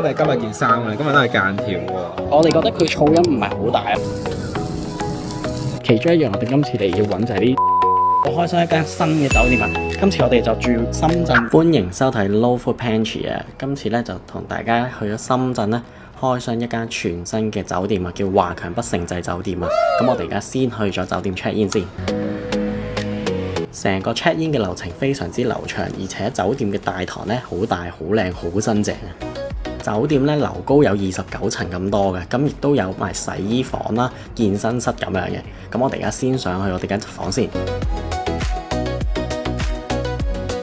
你今日件衫啊，今日都係間條喎。我哋覺得佢噪音唔係好大啊。其中一樣我哋今次嚟要揾就係啲開咗一間新嘅酒店啊！今次我哋就住深圳。歡迎收睇 Low Food Pantry 啊！今次咧就同大家去咗深圳咧，開上一間全新嘅酒店啊，叫華強北盛濟酒店啊！咁我哋而家先去咗酒店 check in 先。成個 check in 嘅流程非常之流暢，而且酒店嘅大堂咧好大、好靚、好新淨啊！酒店咧樓高有29層咁多嘅，咁亦都有埋洗衣房啦、健身室咁樣嘅。咁我哋而家先上去我哋間房先。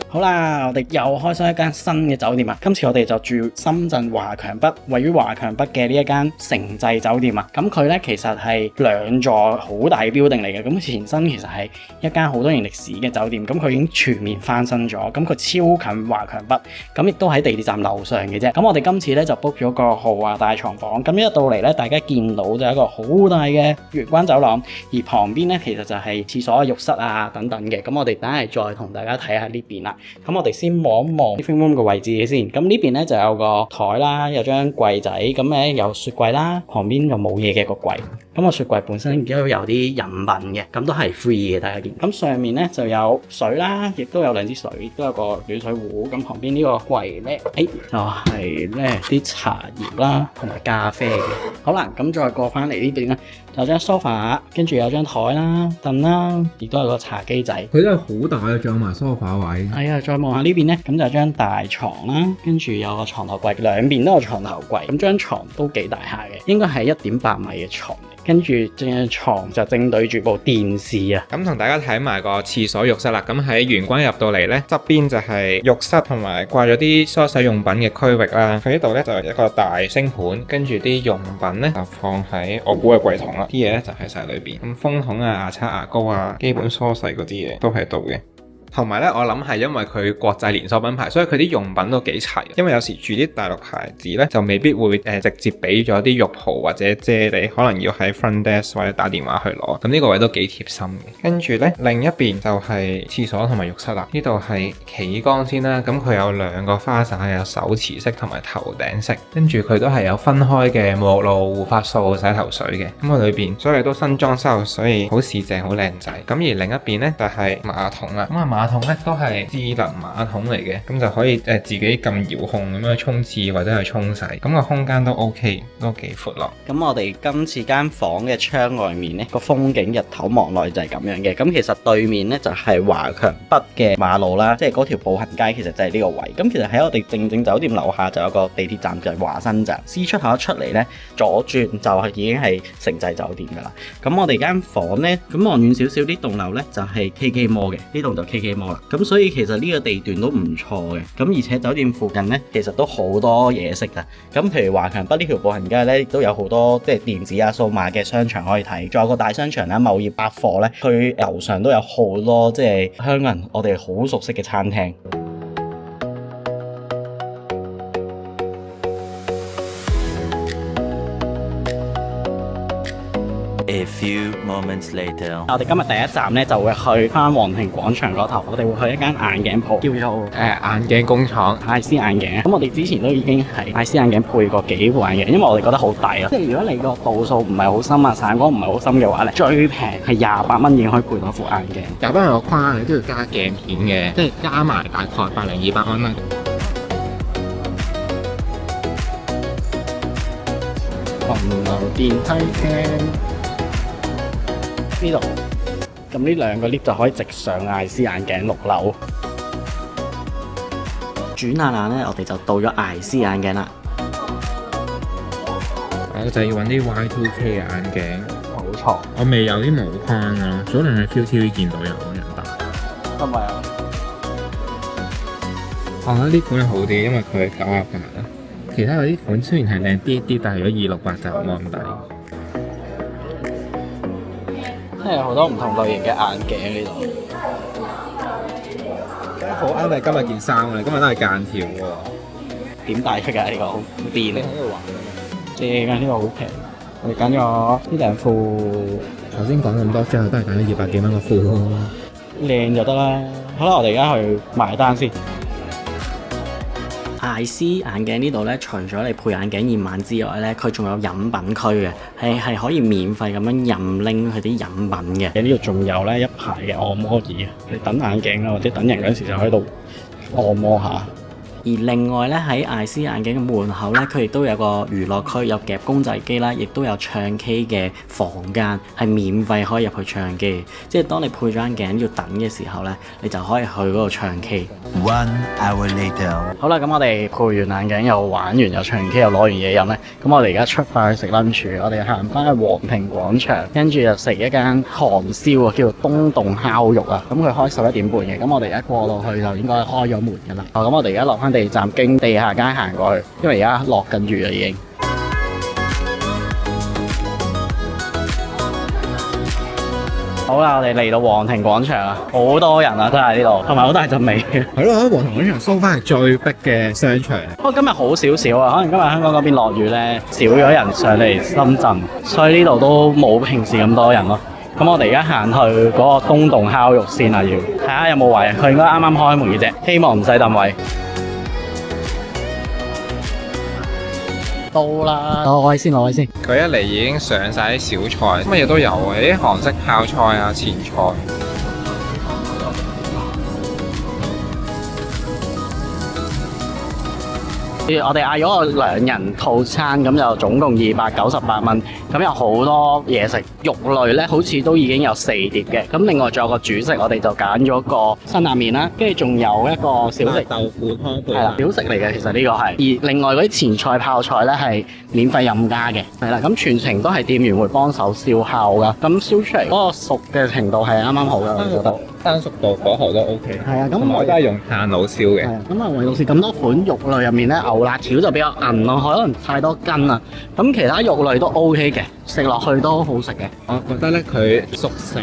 好啦，我哋又開咗一間新嘅酒店啊！今次我哋就住深圳華強北，位於華強北嘅呢一間盛濟酒店啊！咁佢咧其實係2座好大嘅 building 嚟嘅，咁前身其實係一間好多年歷史嘅酒店，咁佢已經全面翻新咗，咁佢超近華強北，咁亦都喺地鐵站樓上嘅啫。咁我哋今次咧就 book 咗個豪華大床房，咁一到嚟咧，大家見到就係一個好大嘅玄關走廊，而旁邊咧其實就係廁所、浴室啊等等嘅。咁我哋等係再同大家睇下呢邊啦。咁我哋先望一望 living room 嘅位置嘅先。咁呢邊咧就有個台啦，有張櫃仔，咁咧有雪櫃啦，旁邊就冇嘢嘅個櫃。咁個雪櫃本身亦都有啲飲品嘅，咁都係 free 嘅，大家見。咁上面咧就有水啦，亦都有2支水，亦都有個暖水壺。咁旁邊呢個櫃咧，就係咧啲茶葉啦，同埋咖啡嘅。好啦，咁再過翻嚟呢邊咧，就有張 sofa， 跟住有張台啦、凳啦，亦都有個茶几仔。佢真係好大啊，仲有埋 sofa 位。係啊，再望下呢邊咧，咁就有張大床啦，跟住有個床頭櫃，兩邊都有床頭櫃。咁張床都幾大下嘅，應該係1.8米嘅床。跟住張床就正對住部電視啊！咁同大家睇埋個廁所浴室啦。咁喺玄關入到嚟呢，側邊就係浴室同埋掛咗啲梳洗用品嘅區域啦。佢呢度呢，就係一個大星盤，跟住啲用品呢，就放喺我估嘅櫃桶啦。啲嘢呢，就喺晒裏邊。咁風筒啊、牙刷、牙膏啊、基本梳洗嗰啲嘢都喺度嘅。同埋咧，我諗係因為佢國際連鎖品牌，所以佢啲用品都幾齊。因為有時住啲大陸牌子咧，就未必會直接俾咗啲浴袍或者啫你，可能要喺 front desk 或者打電話去攞。咁呢個位都幾貼心嘅。跟住咧，另一邊就係廁所同埋浴室啦。呢度係企缸先啦，咁佢有2個花灑，有手持式同埋頭頂式。跟住佢都係有分開嘅沐浴露、護髮素、洗頭水嘅。咁佢裏邊所有都新裝修，所以好市正、好靚仔。咁而另一邊咧就係馬桶啦。咁啊馬桶咧都係智能馬桶嚟嘅，咁就可以自己撳遙控咁樣沖廁或者係沖洗，咁個空間都 OK， 都幾闊落。咁我哋今次間房嘅窗外面咧，個風景日頭望落就係咁樣嘅。咁其實對面咧就係華強北嘅馬路啦，即係嗰條步行街，其實就係呢個位。咁其實喺我哋正酒店樓下就有個地鐵站，就係華新站。C 出口出嚟咧，左轉就係已經係盛濟酒店噶啦。咁我哋間房咧，咁望遠少少呢棟樓咧就係 KK Mall 嘅，呢棟就 KK Mall 啦。咁所以其實呢個地段都唔錯嘅。咁而且酒店附近咧，其實都好多嘢食噶。咁譬如華強北呢條步行街咧，亦都有好多即係電子啊、數碼嘅商場可以睇。仲有個大商場啦，茂業百貨咧，佢樓上都有好多即係香港人我哋好熟悉嘅餐廳。A few moments later， 我哋今日第一站咧就會去翻皇庭廣場嗰頭，我哋會去一間眼鏡鋪，叫做眼鏡工廠艾斯眼鏡。咁我哋之前都已經係艾斯眼鏡配過幾副眼鏡，因為我哋覺得好抵啊！即係如果你個度數唔係好深啊，散光唔係好深嘅話咧，最平係28蚊已經可以配到副眼鏡。入翻個框你都要加鏡片嘅，即係加埋大概100-200蚊啦。紅樓電梯廳呢度，咁呢2個 lift 就可以直上艾斯眼鏡6樓。轉眼眼咧，我哋就到咗艾斯眼鏡啦。我就要揾啲 Y2K 嘅眼鏡。冇錯。我未有啲無框啊，早兩日 ViuTV 見到有人戴。係咪啊？我覺得呢款係好啲，因為佢係928啦。其他嗰啲款雖然係靚啲啲，但係如果268就冇咁抵。即係好多唔同類型嘅眼鏡呢度。好啱你今日件衫啊！今日都係間條喎。點帶出㗎呢個？好癲！你喺度玩正啊！呢個好平。我哋揀咗呢2副。頭先講咁多，最後都係揀咗200幾蚊個褲咯。靚就得啦。好啦，我哋而家去埋單先。艾斯眼鏡呢度咧，除咗你配眼鏡驗眼之外咧，佢仲有飲品區嘅，係可以免費咁樣任拎佢啲飲品嘅。呢度仲有咧一排嘅按摩椅，你等眼鏡啊或者等人嗰陣時就喺度按摩下。而另外咧喺艾斯眼鏡嘅門口咧，佢亦都有個娛樂區，有夾公仔機啦，亦都有唱 K 嘅房間，係免費可以入去唱 K。即係當你配咗眼鏡要等嘅時候咧，你就可以去嗰度唱 K。1 hour later. 好啦，咁我哋配完眼鏡又玩完又唱 K 又攞完嘢飲咧，咁我哋而家出發去食 lunch， 我哋行翻去皇庭廣場，跟住就食一間韓燒啊，叫做東洞烤肉啊。咁佢開11點半嘅，咁我哋而家過到去就應該開咗門㗎啦。咁我哋而家落翻地站經地下街行過去，因為而家落緊雨啦已經。好啦，我哋嚟到皇庭廣場啊，好多人啊，真係呢度，同埋好大陣味。係咯，皇庭廣場蘇翻係最逼嘅商場。不過今日好少少啊，可能今日香港嗰邊落雨咧，少咗人上嚟深圳，所以呢度都冇平時咁多人咯。咁我哋而家行去嗰個東洞烤肉先啊，要睇下有冇位。佢應該啱啱開門嘅啫，希望唔使等位。到啦，攞位先，攞位先。佢一嚟已經上晒啲小菜，乜嘢都有啊！啲韓式泡菜啊、前菜。我哋嗌咗個2人套餐，咁就總共298蚊。咁有好多嘢食，肉類咧好似都已經有4碟嘅。咁另外仲有個主食，我哋就揀咗個辛辣麵啦，跟住仲有一個小食豆腐湯。係啦，小食嚟嘅，其實呢個係。而另外嗰啲前菜泡菜咧係免費任加嘅。係啦，咁全程都係店員會幫手燒烤噶。咁燒出嚟嗰個熟嘅程度係啱啱好嘅，我覺得。生熟度火候都 OK。係啊，咁我都係用炭爐燒嘅。咁啊，唯獨是咁多款肉類入面咧，牛辣條就比較韌咯，可能太多筋啦。咁其他肉類都 OK 嘅，食落去都好食嘅。我覺得咧，佢熟成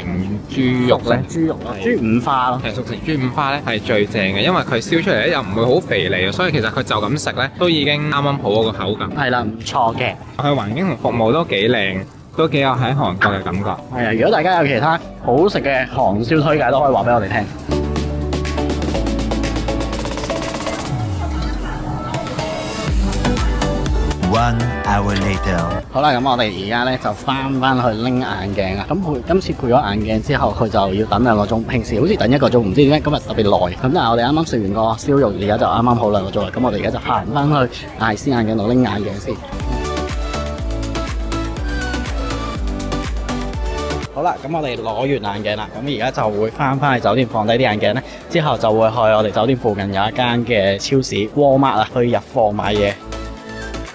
豬肉咧，豬肉咯，豬五花咯。係熟成豬五花咧係最正嘅，因為佢燒出嚟咧又唔會好肥膩，所以其實佢就咁食咧都已經啱啱好嗰個口感。係啦，唔錯嘅。佢環境同服務都幾靚。都幾有喺韓國嘅感覺。係啊，如果大家有其他好食嘅韓燒推介，都可以話俾我哋聽。1 hour later. 好啦，咁我哋而家咧就翻去拎眼鏡啊。咁今次配咗眼鏡之後，佢就要等2個鐘。平時好似等1個鐘，唔知點解今日特別耐。咁但係我哋啱啱食完個燒肉，而家就啱啱好2個鐘啦。咁我哋而家就行翻去艾斯眼鏡度拎眼鏡先。好啦，咁我哋攞完眼鏡啦，咁而家就會翻去酒店放低啲眼鏡咧，之後就會去我哋酒店附近有一間嘅超市 Walmart 啊，去入貨買嘢。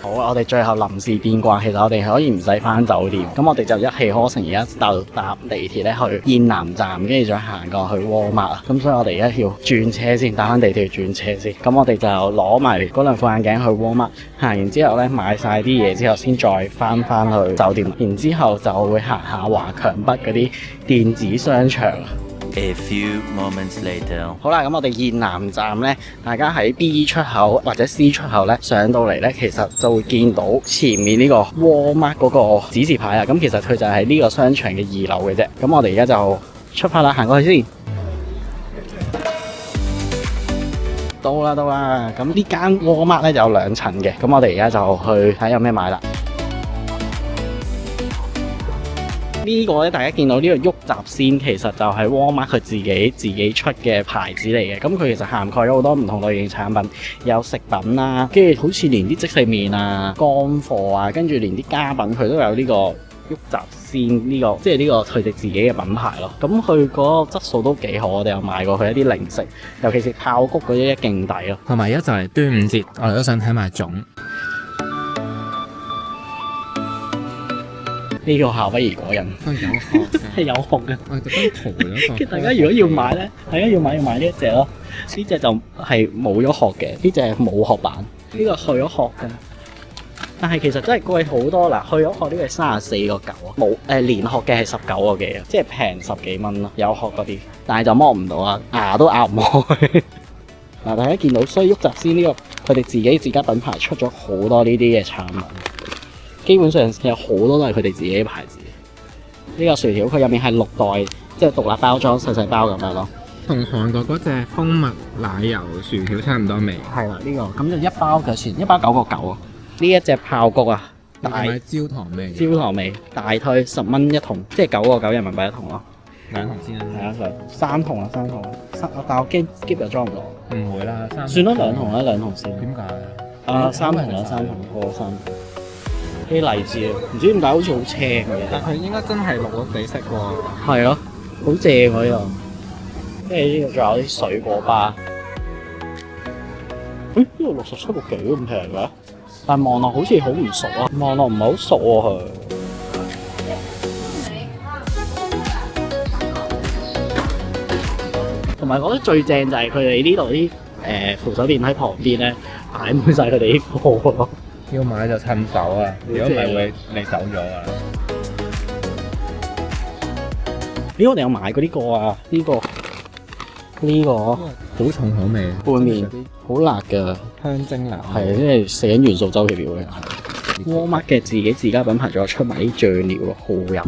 好，我哋最後臨時變卦，其實我哋可以唔使翻酒店，咁我哋就一氣呵成，而家就搭地鐵咧去燕南站，跟住再行過去 Walmart 啊。咁所以我哋而家要轉車先，搭翻地鐵轉車先。咁我哋就攞埋嗰2副眼鏡去 Walmart， 行完之後咧買晒啲嘢之後，先再翻去酒店。然之後就會行下華強北嗰啲電子商場。A few moments later. 好啦，咁我哋燕南站呢，大家喺 B 出口或者 C 出口呢，上到嚟呢，其實就會見到前面呢個 Walmart 嗰個指示牌啊。咁其實佢就係呢個商場嘅2樓嘅啫。咁我哋而家就出發啦，行過去先。到啦。咁呢間 Walmart 呢就有2層嘅。咁我哋而家就去睇下有咩買啦。呢個咧，大家見到呢個旭集鮮，其實就係 Walmart 佢自己出嘅牌子嚟嘅。咁佢其實涵蓋咗好多唔同類型產品，有食品啦，跟住好似連啲即食麵啊、乾貨啊，跟住連啲家品佢都有呢個旭集鮮呢個，即係呢個佢哋自己嘅品牌咯。咁佢嗰個質素都幾好，我哋有買過佢一啲零食，尤其是爆谷嗰啲勁抵咯。同埋而家就嚟端午節，我哋都想睇埋粽。呢個夏威夷果仁有殼嘅，係有殼嘅。我特登塗咗個。大家如果要買咧，大家要買呢一隻咯。呢隻就係冇咗殼嘅，呢隻係冇殼版。呢個去咗殼嘅，但係其實真係貴好多嗱。去咗殼呢個係34個9啊，冇連殼嘅係19個幾啊，即係平10幾蚊咯。有殼嗰啲，但係就剝唔到啊，牙都咬唔開。嗱，大家見到，所以旭集鮮呢個佢哋自家品牌出咗好多呢啲嘅產品。基本上有好多都係佢哋自己嘅牌子。呢個薯條佢入面係6袋，即係獨立包裝細細包咁樣咯。同韓國嗰隻蜂蜜奶油薯條差唔多味。係啦，呢個咁就一包幾錢？一包9.9啊！呢一隻爆谷啊，大焦糖味，焦糖味，大推10蚊一桶，即係9.9人民幣一桶咯。兩桶先啦。係啊，3桶啊，但我驚 skip 又裝唔到。唔會啦，算啦，2桶啦，2桶先。點解？ 3桶啦，3桶，好3桶。啲荔枝啊，唔知點解好似好青嘅。但佢應該真係綠綠地色喎。係咯，好正喎呢度。跟住呢度仲有啲水果巴。呢度67個幾咁平嘅，但望落好似好唔熟啊，望落唔係好熟喎佢。同埋覺得最正就係佢哋呢度啲扶手電梯旁邊咧擺滿晒佢哋啲貨咯。要買就趁手啊！如果唔係會你走咗啊！咦，我哋有買過呢個啊？呢個好重口味，拌麵好辣㗎，香精辣。係啊，即係食緊元素周期表嘅。Walmart 嘅自己自家品牌仲有出埋啲醬料咯，好油。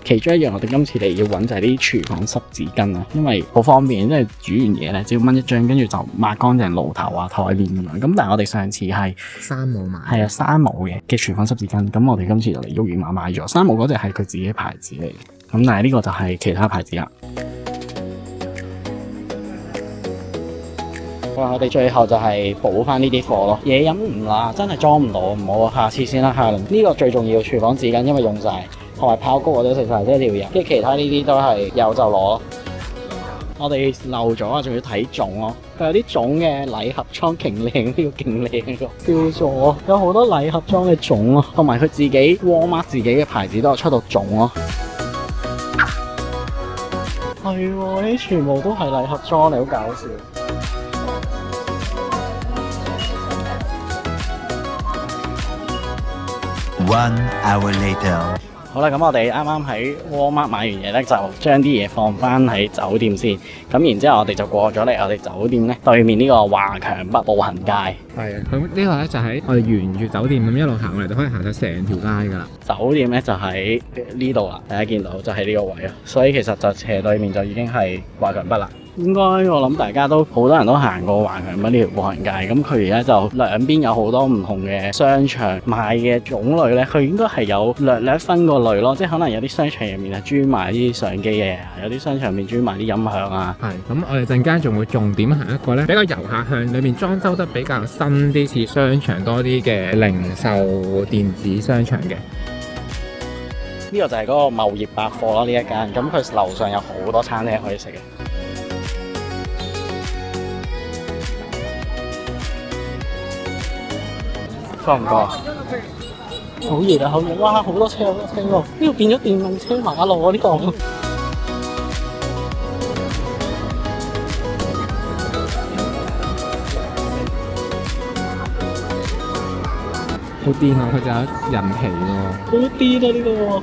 其中一樣我哋今次嚟要揾就係啲廚房濕紙巾啊，因為好方便，即係煮完嘢咧，只要掹一張，跟住就抹乾淨爐頭啊、台面咁樣。咁但係我哋上次係山姆買，係啊，山姆嘅廚房濕紙巾，咁我哋今次就嚟沃爾瑪買咗。山姆嗰隻係佢自己牌子嚟，咁但係呢個就係其他牌子啦。哇！我哋最後就係補翻呢啲貨咯，嘢飲唔啦，真係裝唔到，唔好下次先啦，下輪。呢個最重要，廚房紙巾因為用晒。同埋爆谷我都食晒，即係條人，跟住其他呢啲都係有就攞咯。我哋漏咗啊，仲要睇種咯。佢有啲種嘅禮盒裝勁靚，呢個勁靚個，笑咗。有好多禮盒裝嘅種咯，同埋佢自己 Walmart 自己嘅牌子都有出到種咯。係喎，呢啲全部都係禮盒裝，你好搞笑。1 hour later. 好啦，咁我哋啱啱喺 Walmart 買完嘢咧，就將啲嘢放翻喺酒店先。咁然之後我哋就過咗嚟我哋酒店咧對面呢個華強北步行街。係啊，咁呢個咧就喺我哋沿住酒店咁一路行過嚟，就可以行到成條街噶啦。酒店咧就喺呢度啦，大家見到就喺呢個位啊。所以其實就斜對面就已經係華強北啦。應該我諗大家都好多人都行過華強北呢條步行街，咁佢而家就兩邊有好多唔同嘅商場賣嘅種類咧，佢應該係有略分個類咯，即係可能有啲商場入面係專賣啲相機嘅，有啲商場入面專賣啲音響啊。係，咁我哋陣間仲會重點行一個咧比較遊客向，裏面裝修得比較新啲似商場多啲嘅零售電子商場嘅。呢個就係嗰個貿業百貨咯，呢一間，咁佢樓上有好多餐廳可以食嘅。覺唔覺啊？好熱啊！好熱！哇，好多車，好多車喎！呢度變咗電動車馬路啊！呢個好癲啊！佢就有人皮喎。好癲啊！呢個，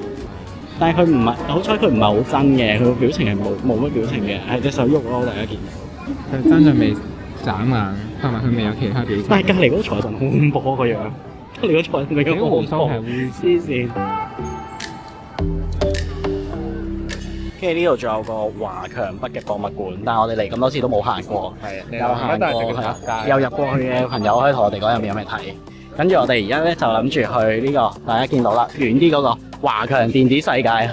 但係佢唔係，好彩佢唔係好真嘅，佢個表情係冇乜表情嘅，係隻手喐咯，大家見到。佢真係未眨眼，同埋佢未有其他表情。但係隔離嗰個財神好恐怖個樣，隔離嗰個財神個樣好恐怖，黐線。跟住呢度仲有個華強北嘅博物館，但係我哋嚟咁多次都冇行過。係啊，有行過，係有入過去嘅朋友可以同我哋講入面有咩睇。跟住我哋而家咧就諗住去呢個，大家見到啦，遠啲嗰個華強電子世界啊。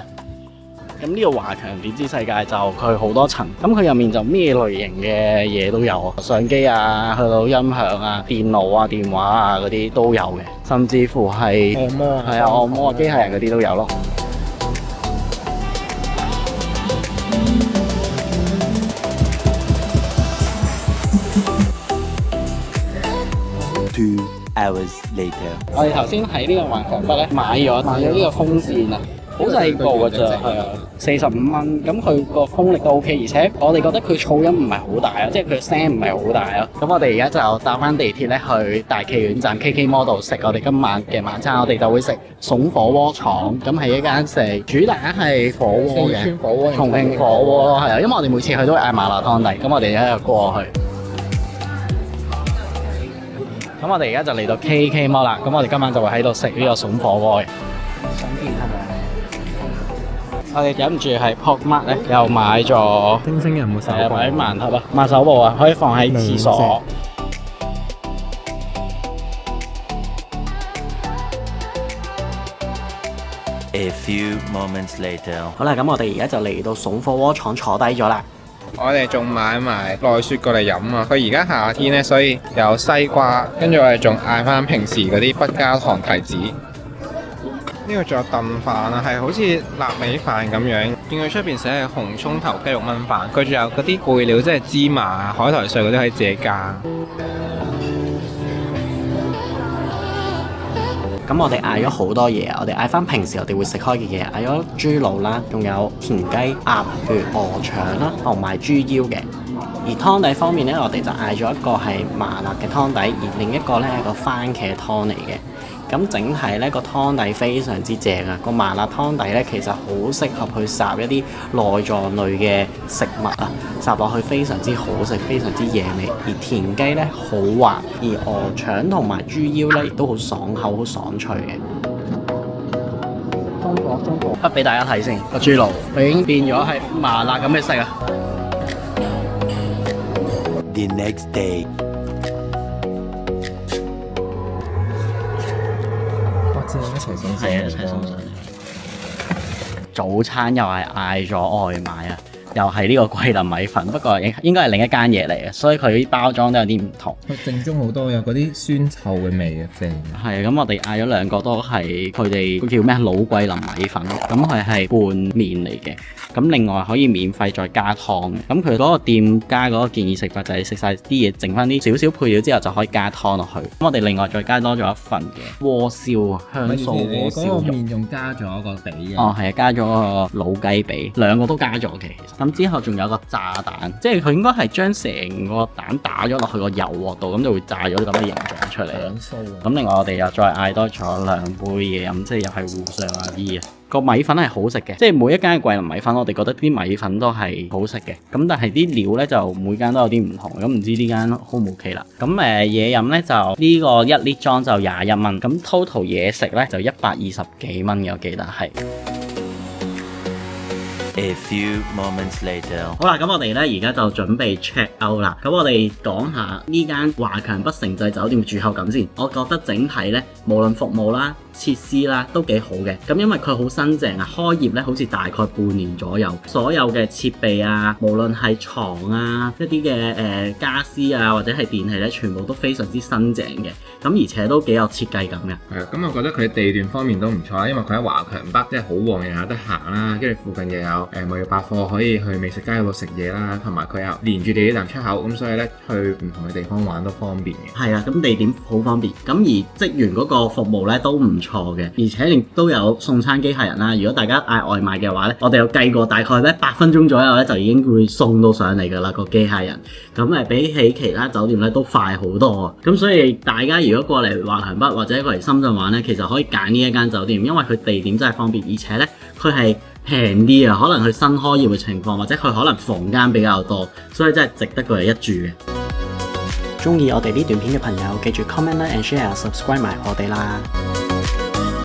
咁呢個華強電子世界就佢好多層，咁佢入面就咩類型嘅嘢都有，相機啊，去到音響啊、電腦啊、電話啊嗰啲都有嘅，甚至乎係按摩啊，係啊，按摩啊、機械人嗰啲都有咯。2 hours later. 我哋頭先喺呢個華強北咧買咗呢個風扇啊，好細個㗎咋，係啊，45蚊。咁佢個風力都 OK，而且我哋覺得佢噪音唔係好大啊，即係佢聲唔係好大啊。咁我哋而家就搭翻地鐵咧去大企院站 KK Mall 度食我哋今晚嘅晚餐，我哋就會食餸火鍋廠，咁係一間食主打係火鍋嘅，重慶火鍋咯，係啊，因為我哋每次去都會嗌麻辣湯底，咁我哋而家就過去。咁我哋而家就嚟到 KK Mall 啦，咁我哋今晚就會喺度食呢個餸火鍋嘅。想見係咪？我哋忍唔住喺 PopMart 咧又買咗星星有冇手部？買盲盒啊，買手部啊，可以放喺廁所。A few moments later. 好啦，咁我哋而家就嚟到送貨鍋廠坐低咗啦。我哋仲買埋奈雪過嚟飲啊！佢而家夏天呢，所以有西瓜，跟住我哋仲嗌翻平時嗰啲不加糖提子。呢個仲有燉飯啊，係好似臘味飯咁樣。見佢出邊寫係紅葱頭雞肉炆飯，佢仲有嗰啲配料，即係芝麻啊、海苔碎嗰啲可以自己加。咁我哋嗌咗好多嘢，我哋嗌翻平時我哋會食開嘅嘢，嗌咗豬腦啦，仲有田雞、鴨血、鵝腸啦，同埋豬腰嘅。而湯底方面呢，我哋就嗌咗一個係麻辣嘅湯底，而另一個呢係個番茄湯嚟嘅。咁整體呢個湯底非常之正啊！個麻辣湯底呢，其實好適合去烚一啲內臟類嘅食物啊，烚落去非常之好食，非常之惹味。而田雞呢，好滑，而鵝腸同埋豬腰呢，亦都好爽口、好爽脆嘅。中火，不俾大家睇先個豬腦，佢已經變咗係麻辣咁嘅色啊！ The next day. 一齊送係啊，一齊送上嚟。早餐又係嗌咗外賣啊，又係呢個桂林米粉，不過應該係另一間嘢嚟嘅，所以佢啲包裝都有啲唔同。佢正宗好多，有嗰啲酸臭嘅味啊，正。係咁我哋嗌咗兩個都係佢哋叫咩老桂林米粉，咁佢係拌麵嚟嘅。咁另外可以免費再加湯嘅，咁佢嗰個店家嗰個建議食法就係食晒啲嘢，剩翻啲少少配料之後就可以加湯落去。咁我哋另外再加多咗一份嘅鍋燒啊，香酥鍋燒肉。嗰個麵仲加咗個髀嘅。哦，係啊，加咗個老雞髀，兩個都加咗嘅。咁之後仲有個炸蛋，即係佢應該係將成個蛋打咗落去個油鑊度，咁就會炸咗啲咁嘅形狀出嚟。香酥啊！咁另外我哋又再嗌多咗兩杯嘢飲，即係又係互相啊啲嘢。個米粉係好食嘅，即係每一間嘅桂林米粉，我哋覺得啲米粉都係好食嘅。咁但係啲料呢，就每間都有啲唔同，咁唔知呢間好唔 OK 啦。咁嘢飲呢，就呢個1 lit 裝就21蚊，咁 total 嘢食呢，就120幾蚊嘅，我記得係。A few moments later. 好啦，咁我哋呢而家就準備 check out 啦。咁我哋講下呢間華強北城際酒店嘅住後感先。我覺得整體呢，無論服務啦、設施啦都幾好嘅。咁因為佢好新淨啊，開業呢好似大概半年左右，所有嘅設備啊，無論係床啊、一啲嘅家私啊或者係電器呢，全部都非常之新淨嘅。咁而且都幾有設計感嘅。係啊，咁我覺得佢地段方面都唔錯，因為佢喺華強北，即係好旺，又有得行啦，跟住附近又有貿易百貨可以去美食街嗰度食嘢啦，同埋佢又連住地鐵站出口，咁所以咧去唔同嘅地方玩都方便嘅。係啊，咁地點好方便，咁而職員嗰個服務咧都唔錯嘅，而且亦都有送餐機械人啦。如果大家嗌外賣嘅話咧，我哋有計過大概咧8分鐘左右咧就已經會送到上嚟㗎啦個機械人。咁比起其他酒店咧都快好多啊。咁所以大家如果過嚟華強北或者過嚟深圳玩咧，其實可以揀呢一間酒店，因為佢地點真係方便，而且咧佢係平啲啊，可能佢新開業嘅情況，或者佢可能房間比較多，所以真係值得過嚟一住嘅。中意我哋呢段片嘅朋友，記住 comment 啦 and share subscribe 埋我哋啦。